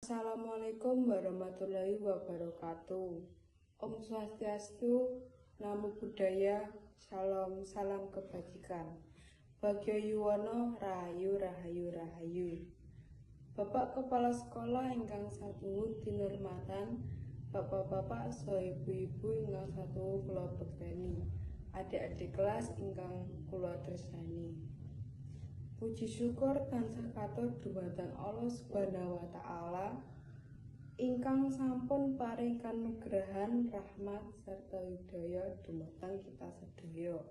Assalamualaikum warahmatullahi wabarakatuh. Om Swastiastu, Namo Buddhaya, Shalom, salam kebajikan. Bagyo Yuwono, Rahayu, Rahayu, Rahayu. Bapak Kepala Sekolah ingkang satungu tinurmatan, bapak-bapak saha ibu-ibu ingkang satungu kula bekteni, adik-adik kelas ingkang kula tresnani. Puji syukur tansah katur dumateng Allah Subhanahu wa taala ingkang sampun paring kanugrahan, rahmat serta hidayah dumateng kita sedaya.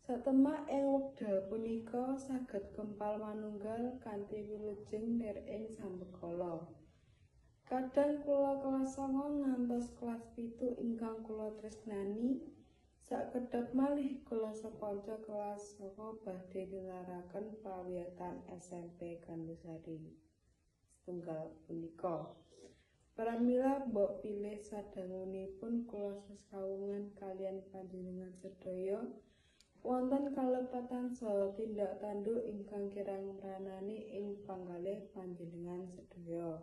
Satemak ing wekdal punika saged kempal manunggal kanthi wilujeng nir ing sambekala. Kadang kula kelas 9 ngantos kelas 7 ingkang kula tresnani, sakedhap malih kula sekanca kelas 9 badhe nilaraken pawiyatan SMP Gandusari setunggal punika. Pramila mbok pilih sadangunipun kula sesawungan kalian panjenengan sedaya wonten kalepatan saha tindak tanduk ingkang kirang mranani ing panggalih panjenengan sedaya.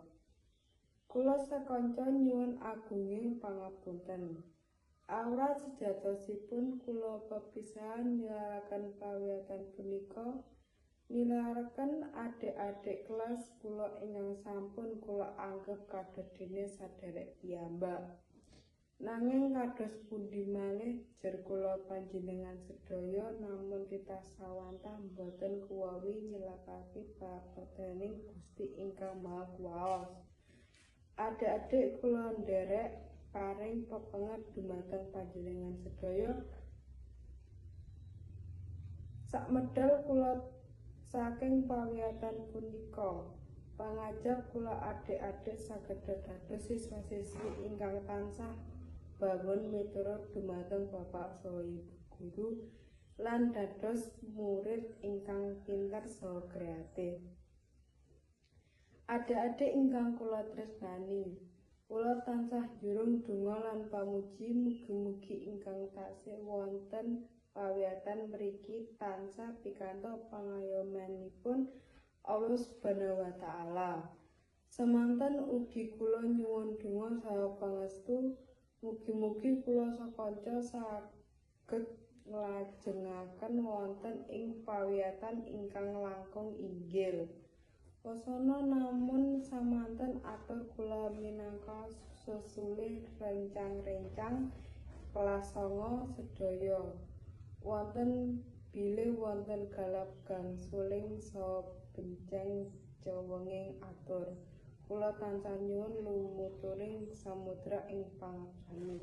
Kula sakanca nyuwun agunging pangapunten. Awrat sejatosipun kula pepisahan nilaraken pawiyatan punika nilaraken adik-adik kelas kula ingkang sampun kula anggep kadadene sadherek piyambak. Nanging kados pundi malih jer kula panjenengan sedaya namun titah sawantah boten kuwawi nyelakake pakaryaning Gusti ingkang Maha Kuwaos. Adik-adik kula nderek paring pepenget dumateng panjenengan sedaya. Sakmedal kula saking pawiyatan punika pangajap kula adik-adik saged dados siswa-siswi ingkang tansah bangun miturut dumateng bapak saha ibu guru lan dados murid ingkang pinter saha kreatif. Adik-adik ingkang kula tresnani, kula tansah njurung donga lan pamuji mugi-mugi ingkang taksih wonten pawiyatan mriki tansah pikantuk pangayomanipun Allah Subhanahu wa taala. Semanten ugi kula nyuwun donga saha pangestu mugi-mugi kula sakanca saged nglajengaken wonten ing pawiyatan ingkang langkung inggil. Wasana namun samanten atur kula minangka sesulih rencang-rencang kelas 9 sedaya. Wonten bilih wonten galap gangsuling saha benceng jawenging atur. Kula tansah nyuwun lumuturing samudra ing pangabdi.